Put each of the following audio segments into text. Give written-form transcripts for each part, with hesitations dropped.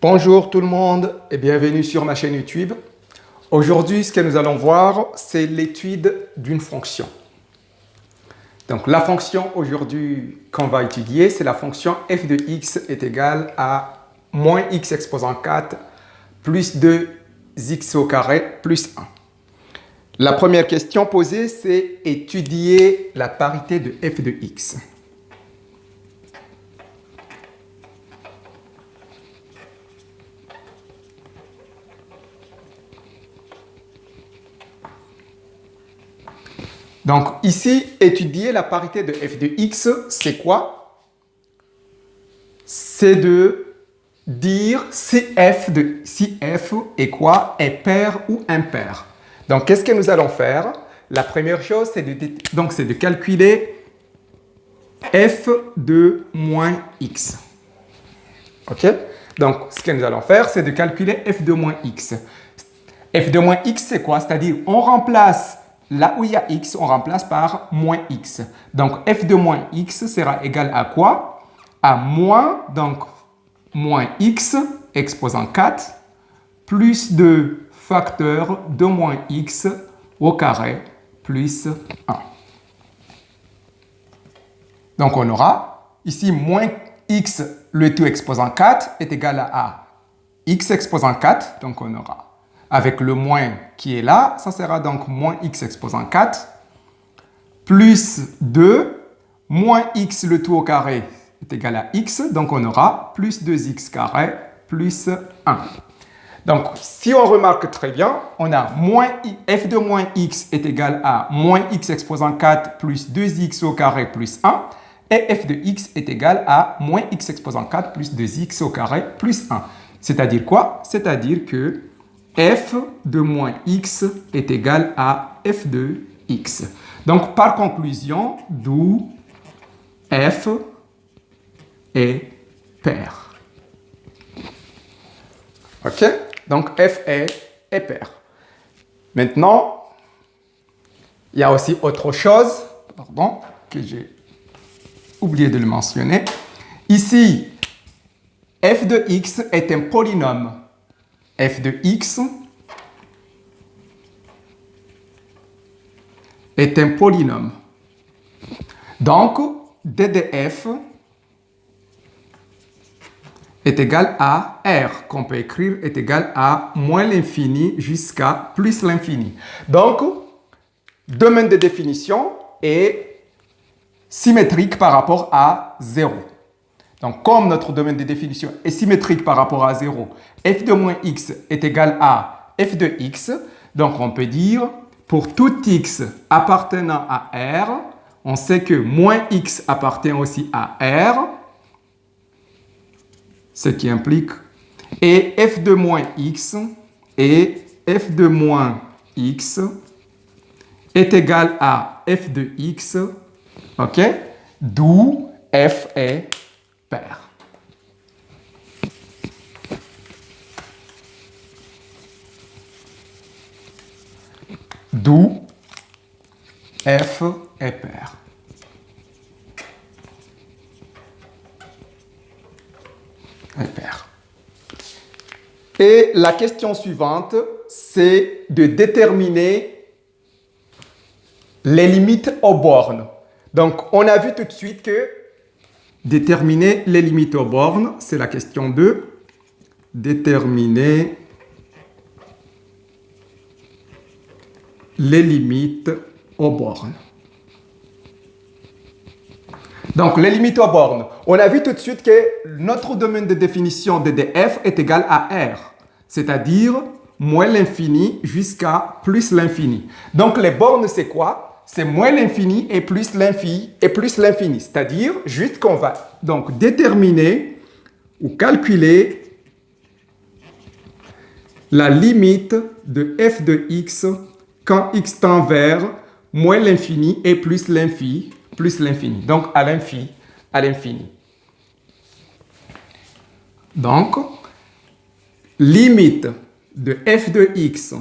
Bonjour tout le monde et bienvenue sur ma chaîne YouTube. Aujourd'hui, ce que nous allons voir, c'est l'étude d'une fonction. Donc la fonction aujourd'hui qu'on va étudier, c'est la fonction f de x est égale à moins x exposant 4 plus 2x au carré plus 1. La première question posée, c'est étudier la parité de f de x. Donc ici, étudier la parité de f de x, c'est quoi? C'est de dire si f est quoi? Est pair ou impair. Donc qu'est-ce que nous allons faire? La première chose, c'est de calculer f de moins x. OK? Donc ce que nous allons faire, c'est de calculer f de moins x. F de moins x, c'est quoi? C'est-à-dire, on remplace là où il y a x, on remplace par moins x. Donc, f de moins x sera égal à quoi? À moins, donc, moins x exposant 4 plus 2 facteur de moins x au carré plus 1. Donc, on aura ici moins x, le tout exposant 4 est égal à x exposant 4. Donc, on aura avec le moins qui est là, ça sera donc moins x exposant 4, plus 2, moins x le tout au carré est égal à x, donc on aura plus 2x carré plus 1. Donc, si on remarque très bien, on a f de moins x est égal à moins x exposant 4 plus 2x au carré plus 1, et f de x est égal à moins x exposant 4 plus 2x au carré plus 1. C'est-à-dire quoi? C'est-à-dire que f de moins x est égal à f de x. Donc, par conclusion, d'où f est pair. OK? Donc, f est pair. Maintenant, il y a aussi autre chose, pardon, que j'ai oublié de le mentionner. Ici, f de x est un polynôme. F de x est un polynôme. Donc, d de f est égal à r, qu'on peut écrire est égal à moins l'infini jusqu'à plus l'infini. Donc, domaine de définition est symétrique par rapport à 0. Donc, comme notre domaine de définition est symétrique par rapport à 0, f de moins x est égal à f de x. Donc, on peut dire, pour tout x appartenant à R, on sait que moins x appartient aussi à R, ce qui implique, et f de moins x et f de moins x est égal à f de x, OK? D'où f est pair. D'où f est pair. Et la question suivante, c'est de déterminer les limites aux bornes. Donc, on a vu tout de suite que déterminer les limites aux bornes, c'est la question 2. Déterminer les limites aux bornes. Donc, les limites aux bornes. On a vu tout de suite que notre domaine de définition de df est égal à R, c'est-à-dire moins l'infini jusqu'à plus l'infini. Donc, les bornes, c'est quoi? C'est moins l'infini et plus l'infini, c'est-à-dire juste qu'on va donc déterminer ou calculer la limite de f de x quand x tend vers moins l'infini et plus l'infini. Donc, à l'infini. Donc, limite de f de x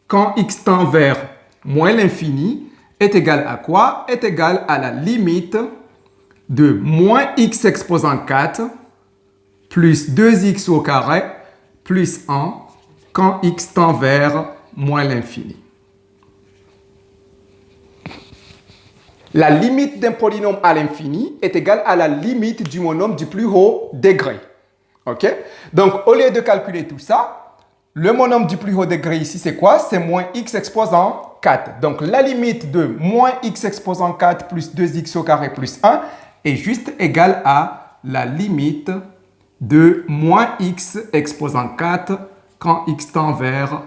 quand x tend vers moins l'infini est égal à quoi? Est égal à la limite de moins x exposant 4 plus 2x au carré plus 1 quand x tend vers moins l'infini. La limite d'un polynôme à l'infini est égale à la limite du monôme du plus haut degré. OK? Donc, au lieu de calculer tout ça, le monôme du plus haut degré ici, c'est quoi? C'est moins x exposant 4. Donc, la limite de moins x exposant 4 plus 2x au carré plus 1 est juste égale à la limite de moins x exposant 4 quand x tend vers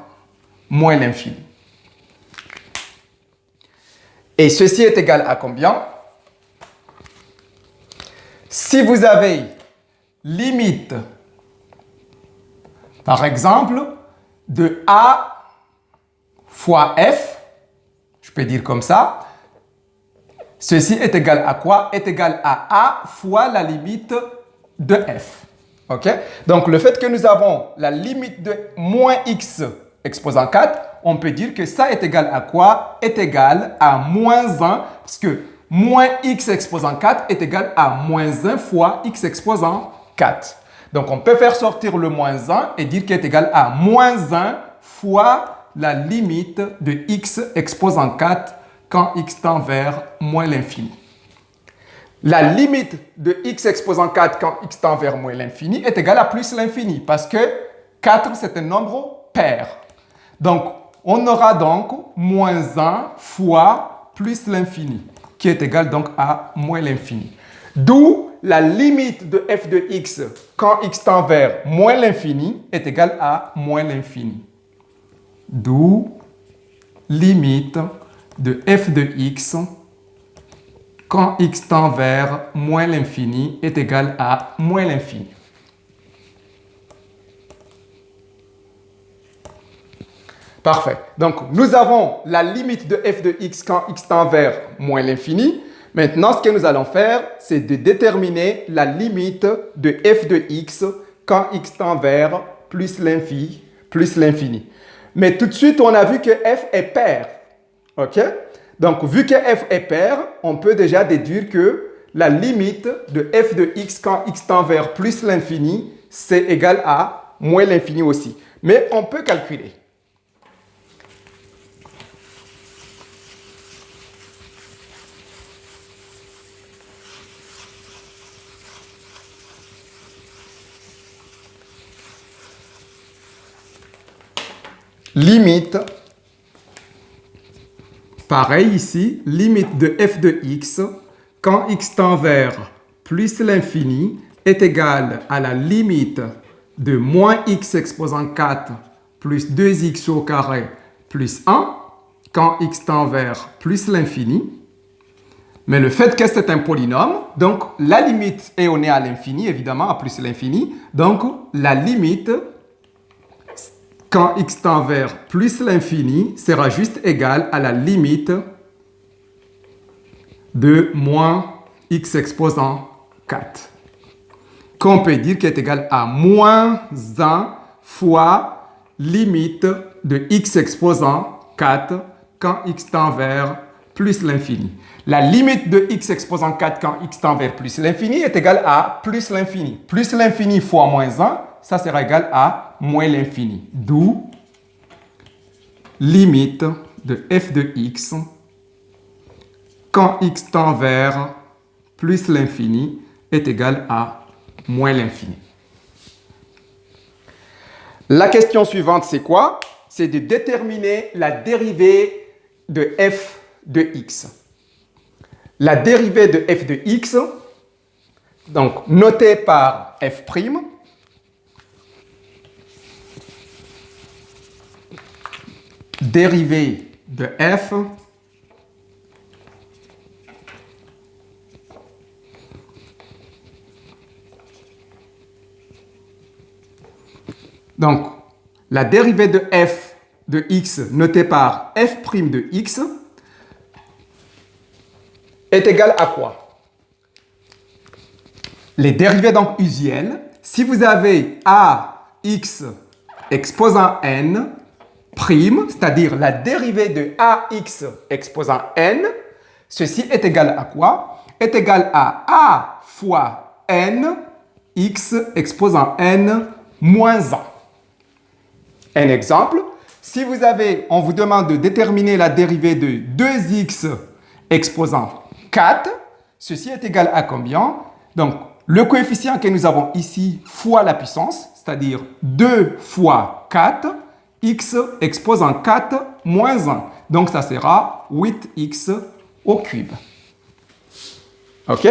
moins l'infini. Et ceci est égal à combien? Si vous avez limite, par exemple, de a fois f, je peux dire comme ça, ceci est égal à quoi? Est égal à a fois la limite de f. OK? Donc, le fait que nous avons la limite de moins x exposant 4, on peut dire que ça est égal à quoi? Est égal à moins 1, parce que moins x exposant 4 est égal à moins 1 fois x exposant 4. Donc, on peut faire sortir le moins 1 et dire qu'il est égal à moins 1 fois la limite de x exposant 4 quand x tend vers moins l'infini. La limite de x exposant 4 quand x tend vers moins l'infini est égale à plus l'infini parce que 4, c'est un nombre pair. Donc, on aura donc moins 1 fois plus l'infini, qui est égal donc à moins l'infini. D'où la limite de f de x quand x tend vers moins l'infini est égale à moins l'infini. D'où limite de f de x quand x tend vers moins l'infini est égal à moins l'infini. Parfait. Donc, nous avons la limite de f de x quand x tend vers moins l'infini. Maintenant, ce que nous allons faire, c'est de déterminer la limite de f de x quand x tend vers plus l'infini. Mais tout de suite, on a vu que f est pair. OK? Donc, vu que f est pair, on peut déjà déduire que la limite de f de x quand x tend vers plus l'infini, c'est égal à moins l'infini aussi. Mais on peut calculer. Limite, pareil ici, limite de f de x quand x tend vers plus l'infini est égale à la limite de moins x exposant 4 plus 2x au carré plus 1 quand x tend vers plus l'infini. Mais le fait que c'est un polynôme, donc la limite est on est à l'infini, évidemment, à plus l'infini. Donc la limite quand x tend vers plus l'infini sera juste égal à la limite de moins x exposant 4. Qu'on peut dire qui est égal à moins 1 fois limite de x exposant 4 quand x tend vers plus l'infini. La limite de x exposant 4 quand x tend vers plus l'infini est égale à plus l'infini. Plus l'infini fois moins 1, ça sera égal à moins l'infini. D'où limite de f de x quand x tend vers plus l'infini est égal à moins l'infini. La question suivante, c'est quoi? C'est de déterminer la dérivée de f de x. La dérivée de f de x, donc notée par f', dérivée de f donc la dérivée de f de x notée par f' de x est égale à quoi? Les dérivées donc usuelles, si vous avez ax exposant n prime, c'est-à-dire la dérivée de ax exposant n, ceci est égal à quoi? Est égal à fois n x exposant n moins 1. Un exemple, si on vous demande de déterminer la dérivée de 2x exposant 4, ceci est égal à combien? Donc, le coefficient que nous avons ici fois la puissance, c'est-à-dire 2 fois 4, x exposant 4 moins 1. Donc, ça sera 8x au cube. OK?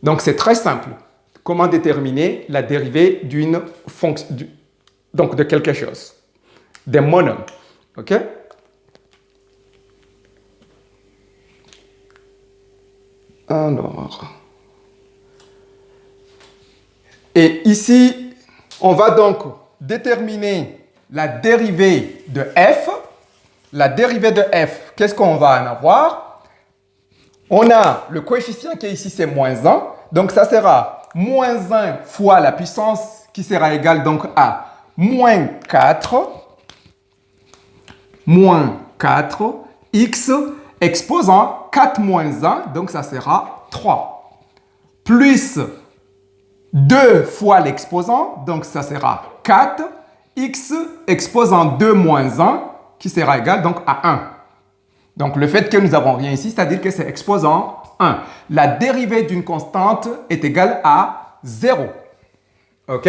Donc, c'est très simple. Comment déterminer la dérivée d'une fonction, donc de quelque chose, d'un monome. OK? Alors. Et ici, on va donc déterminer la dérivée de f. La dérivée de f, qu'est-ce qu'on va en avoir? On a le coefficient qui est ici, c'est moins 1. Donc, ça sera moins 1 fois la puissance qui sera égale donc à moins 4 x exposant 4 moins 1, donc ça sera 3, plus 2 fois l'exposant, donc ça sera 4, x exposant 2 moins 1, qui sera égal donc à 1. Donc le fait que nous n'avons rien ici, c'est-à-dire que c'est exposant 1. La dérivée d'une constante est égale à 0. OK?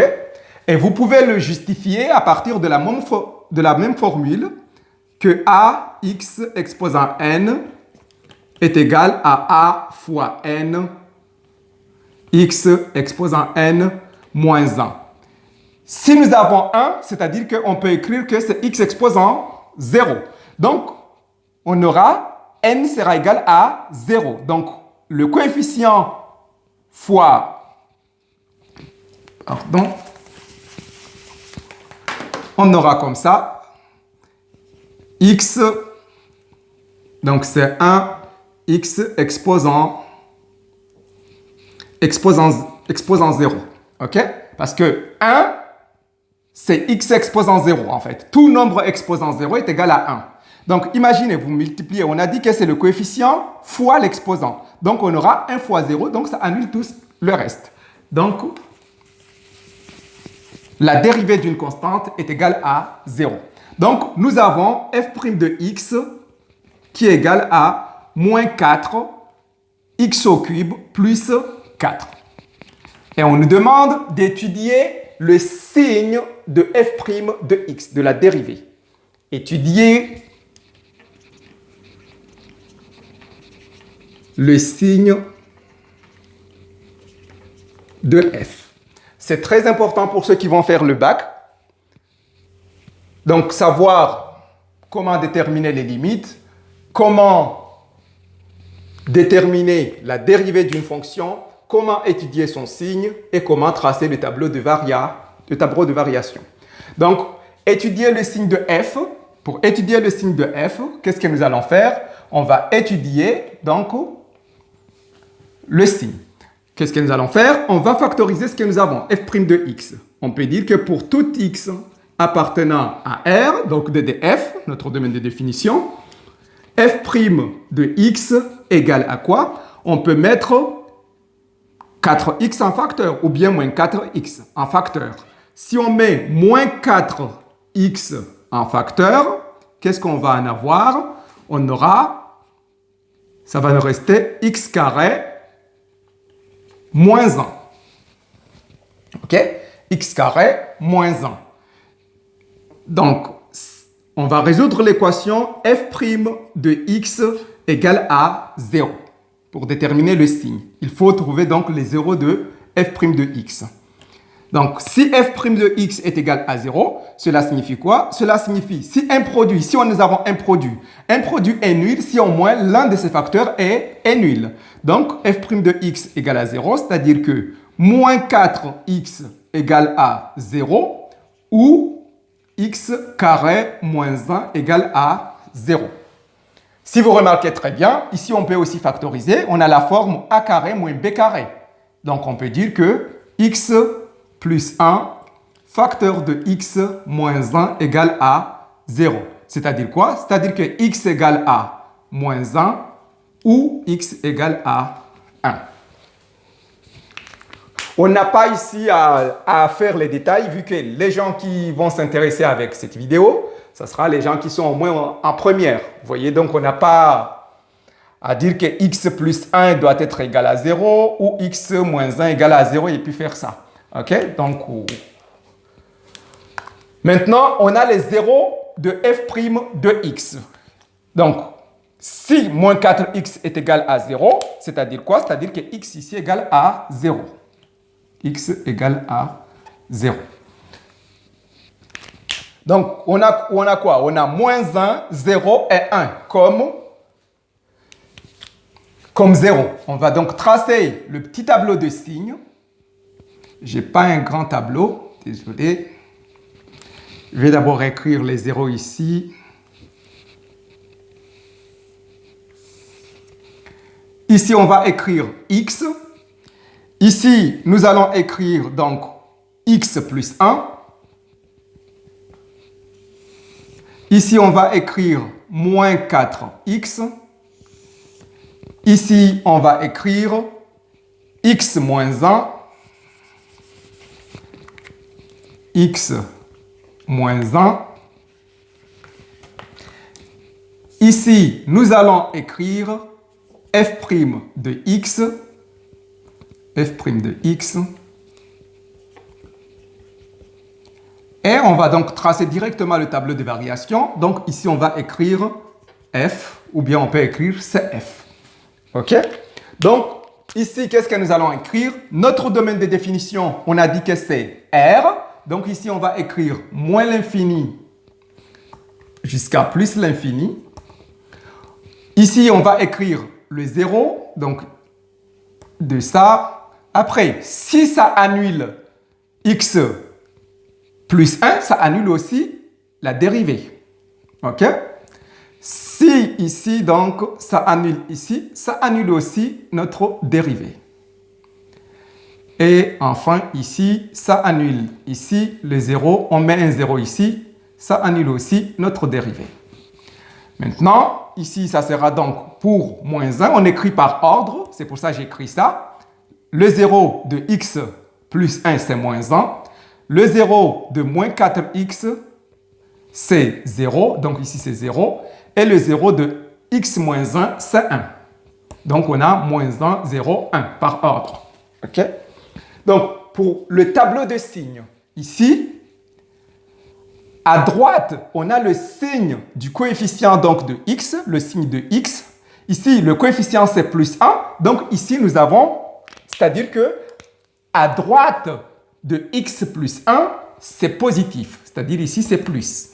Et vous pouvez le justifier à partir de la même formule que ax exposant n est égal à a fois n x exposant n moins 1. Si nous avons 1, c'est-à-dire qu'on peut écrire que c'est x exposant 0. Donc, on aura n sera égal à 0. Donc, le coefficient fois... Pardon. On aura comme ça x, donc c'est 1 x exposant 0. OK? Parce que 1, c'est x exposant 0 en fait. Tout nombre exposant 0 est égal à 1. Donc, imaginez, vous multipliez. On a dit que c'est le coefficient fois l'exposant. Donc, on aura 1 fois 0. Donc, ça annule tout le reste. Donc, la dérivée d'une constante est égale à 0. Donc, nous avons f' de x qui est égal à moins 4 x au cube plus 4. Et on nous demande d'étudier le signe de f' de x, de la dérivée. Étudier le signe de f. C'est très important pour ceux qui vont faire le bac. Donc, savoir comment déterminer les limites, comment déterminer la dérivée d'une fonction, comment étudier son signe et comment tracer le tableau de variation. Donc, étudier le signe de f. Pour étudier le signe de f, qu'est-ce que nous allons faire? On va étudier donc le signe. Qu'est-ce que nous allons faire? On va factoriser ce que nous avons, f' de x. On peut dire que pour tout x appartenant à R, donc de df, notre domaine de définition, f' de x égale à quoi? On peut mettre 4x en facteur ou bien moins 4x en facteur. Si on met moins 4x en facteur, qu'est-ce qu'on va en avoir? On aura, ça va nous rester x carré moins 1. OK? X carré moins 1. Donc, on va résoudre l'équation f' de x égale à 0 pour déterminer le signe. Il faut trouver donc les zéros de f' de x. Donc, si f' de x est égal à 0, cela signifie quoi? Cela signifie, si nous avons un produit est nul si au moins l'un de ses facteurs est nul. Donc, f' de x égale à 0, c'est-à-dire que moins 4x égale à 0 ou x carré moins 1 égale à 0. Si vous remarquez très bien, ici on peut aussi factoriser. On a la forme a carré moins b carré. Donc, on peut dire que x plus 1, facteur de x moins 1 égale à 0. C'est-à-dire quoi? C'est-à-dire que x égale à moins 1 ou x égale à 1. On n'a pas ici à faire les détails, vu que les gens qui vont s'intéresser avec cette vidéo, ce sera les gens qui sont au moins en première. Vous voyez, donc on n'a pas à dire que x plus 1 doit être égal à 0 ou x moins 1 égal à 0 et puis faire ça. OK? Donc, maintenant, on a les zéros de f' de x. Donc, si moins 4x est égal à 0, c'est-à-dire quoi? C'est-à-dire que x ici égale à 0. X égale à 0. Donc, on a quoi? On a moins 1, 0 et 1 comme 0. On va donc tracer le petit tableau de signes. Je n'ai pas un grand tableau, désolé. Je vais d'abord écrire les zéros ici. Ici, on va écrire x. Ici, nous allons écrire donc x plus 1. Ici, on va écrire moins 4x. Ici, on va écrire x moins 1. X moins 1. Ici, nous allons écrire f' de x. F' de x. Et on va donc tracer directement le tableau de variation. Donc ici, on va écrire f, ou bien on peut écrire cf. OK? Donc, ici, qu'est-ce que nous allons écrire? Notre domaine de définition, on a dit que c'est R. Donc ici, on va écrire moins l'infini jusqu'à plus l'infini. Ici, on va écrire le 0, donc de ça. Après, si ça annule x plus 1, ça annule aussi la dérivée. OK? Si ici, donc, ça annule ici, ça annule aussi notre dérivée. Et enfin, ici, ça annule ici le 0. On met un 0 ici, ça annule aussi notre dérivée. Maintenant, ici, ça sera donc pour moins 1. On écrit par ordre, c'est pour ça que j'écris ça. Le 0 de x plus 1, c'est moins 1. Le 0 de moins 4x, c'est 0. Donc ici, c'est 0. Et le 0 de x moins 1, c'est 1. Donc, on a moins 1, 0, 1 par ordre. OK? Donc, pour le tableau de signes, ici, à droite, on a le signe du coefficient donc, de x, le signe de x. Ici, le coefficient, c'est plus 1. Donc, ici, nous avons, c'est-à-dire que à droite de x plus 1, c'est positif. C'est-à-dire ici, c'est plus.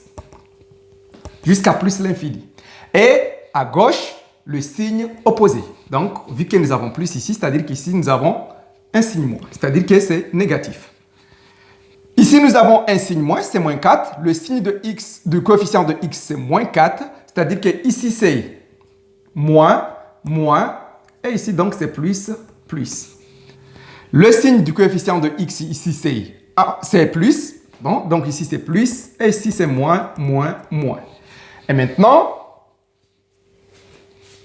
Jusqu'à plus l'infini. Et à gauche, le signe opposé. Donc, vu que nous avons plus ici, c'est-à-dire qu'ici, nous avons un signe moins. C'est-à-dire que c'est négatif. Ici, nous avons un signe moins, c'est moins 4. Le signe de x, du coefficient de x, c'est moins 4. C'est-à-dire que ici, c'est moins, moins. Et ici, donc, c'est plus, plus. Le signe du coefficient de x, ici, c'est plus. Bon, donc, ici, c'est plus. Et ici, c'est moins, moins, moins. Et maintenant,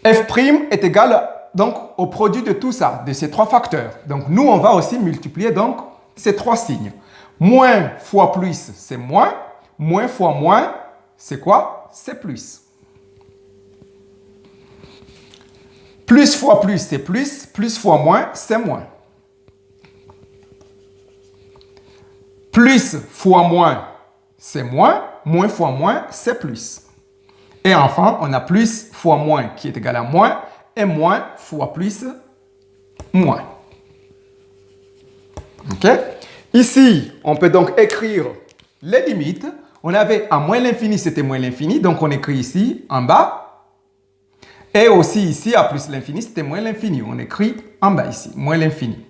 f' est égal donc, au produit de tout ça, de ces trois facteurs. Donc, nous, on va aussi multiplier donc, ces trois signes. Moins fois plus, c'est moins. Moins fois moins, c'est quoi? C'est plus. Plus fois plus, c'est plus. Plus fois moins, c'est moins. Plus fois moins, c'est moins. Moins fois moins, c'est plus. Et enfin, on a plus fois moins qui est égal à moins. Et moins fois plus, moins. OK? Ici, on peut donc écrire les limites. On avait à moins l'infini, c'était moins l'infini. Donc, on écrit ici, en bas. Et aussi ici, à plus l'infini, c'était moins l'infini. On écrit en bas ici, moins l'infini.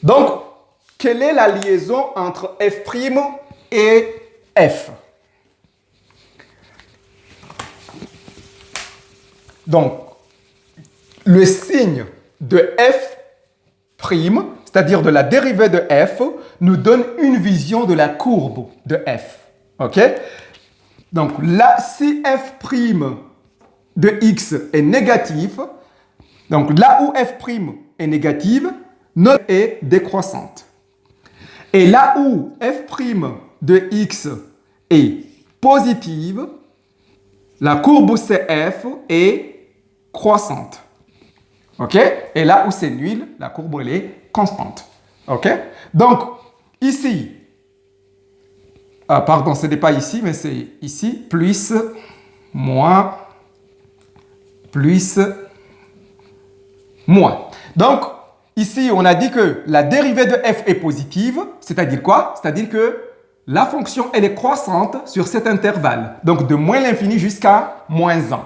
Donc, quelle est la liaison entre f' et f? Donc, le signe de f', c'est-à-dire de la dérivée de f, nous donne une vision de la courbe de f. OK? Donc, là, si f' de x est négatif, Donc là où f' est négative, notre est décroissante. Et là où f' de x est positive, la courbe CF est croissante. OK? Et là où c'est nul, la courbe elle est constante. OK? Donc, ici, pardon, ce n'est pas ici, mais c'est ici, plus, moins, plus, moins. Donc, ici, on a dit que la dérivée de f est positive, c'est-à-dire quoi? C'est-à-dire que la fonction, elle est croissante sur cet intervalle. Donc, de moins l'infini jusqu'à moins 1.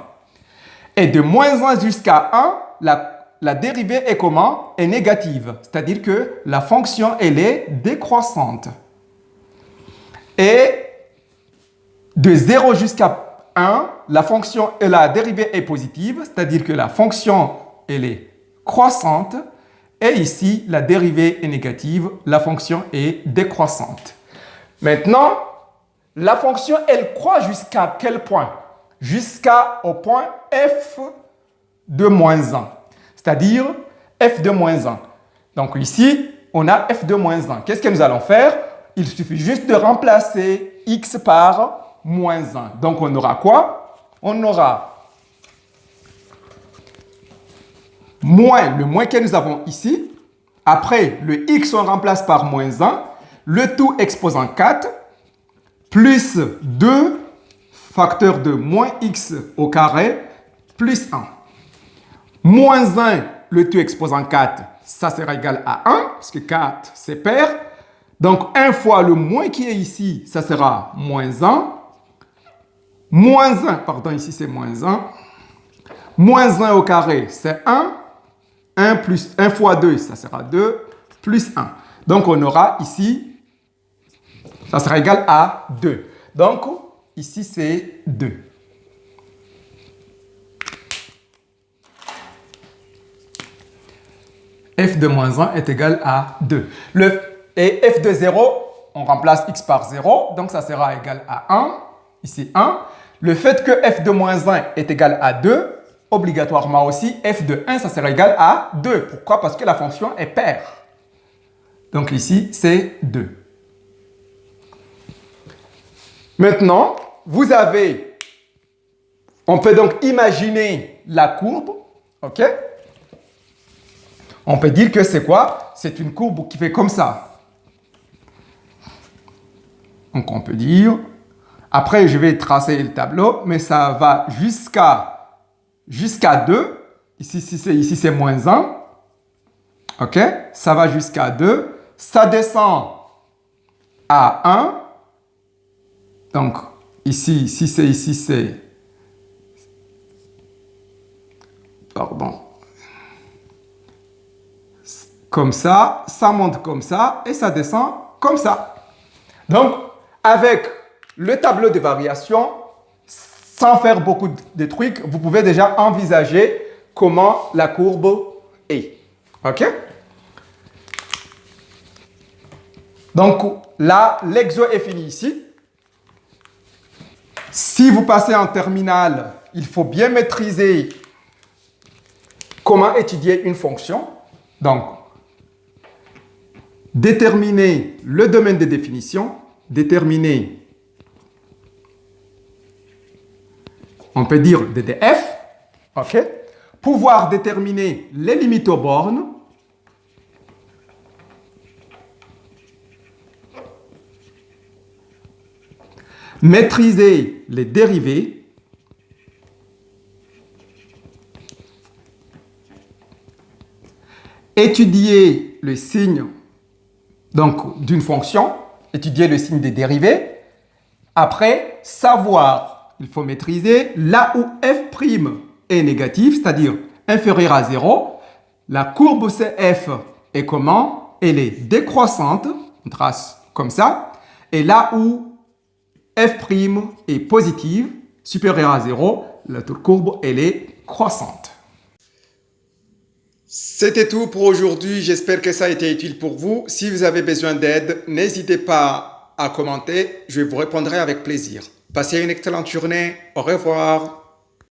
Et de moins 1 jusqu'à 1, la dérivée est comment? Est négative. C'est-à-dire que la fonction, elle est décroissante. Et de 0 jusqu'à 1, la dérivée est positive. C'est-à-dire que la fonction, elle est croissante. Et ici, la dérivée est négative. La fonction est décroissante. Maintenant, la fonction, elle croît jusqu'à quel point? Jusqu'au point f de moins 1. C'est-à-dire f de moins 1. Donc ici, on a f de moins 1. Qu'est-ce que nous allons faire? Il suffit juste de remplacer x par moins 1. Donc on aura quoi? On aura moins le moins que nous avons ici. Après, le x, on remplace par moins 1. Le tout exposant 4, plus 2 facteur de moins x au carré, plus 1. Moins 1, le tout exposant 4, ça sera égal à 1, parce que 4, c'est pair. Donc, 1 fois le moins qui est ici, ça sera moins 1. Moins 1, pardon, ici c'est moins 1. Moins 1 au carré, c'est 1. 1 fois 2, ça sera 2, plus 1. Donc, on aura ici, ça sera égal à 2. Donc, ici, c'est 2. F de moins 1 est égal à 2. Et f de 0, on remplace x par 0, donc ça sera égal à 1. Ici, 1. Le fait que f de moins 1 est égal à 2, obligatoirement aussi, f de 1, ça sera égal à 2. Pourquoi? Parce que la fonction est paire. Donc ici, c'est 2. Maintenant, on peut donc imaginer la courbe, ok? On peut dire que c'est quoi? C'est une courbe qui fait comme ça. Donc on peut dire, après je vais tracer le tableau, mais ça va jusqu'à 2. Ici c'est moins 1. Ok? Ça va jusqu'à 2. Ça descend à 1. Donc ici c'est... Pardon. Comme ça monte comme ça et ça descend comme ça. Donc, avec le tableau de variation, sans faire beaucoup de trucs, vous pouvez déjà envisager comment la courbe est. OK? Donc, là, l'exo est fini ici. Si vous passez en terminale, il faut bien maîtriser comment étudier une fonction. Donc, déterminer le domaine de définition, déterminer, on peut dire DDF, ok? Pouvoir déterminer les limites aux bornes, maîtriser les dérivées, étudier le signe donc d'une fonction, étudier le signe des dérivées. Après, savoir, il faut maîtriser là où f' est négatif, c'est-à-dire inférieur à 0. La courbe CF est comment? Elle est décroissante, on trace comme ça. Et là où f' est positive, supérieure à 0, la courbe, elle est croissante. C'était tout pour aujourd'hui. J'espère que ça a été utile pour vous. Si vous avez besoin d'aide, n'hésitez pas à commenter. Je vous répondrai avec plaisir. Passez une excellente journée. Au revoir.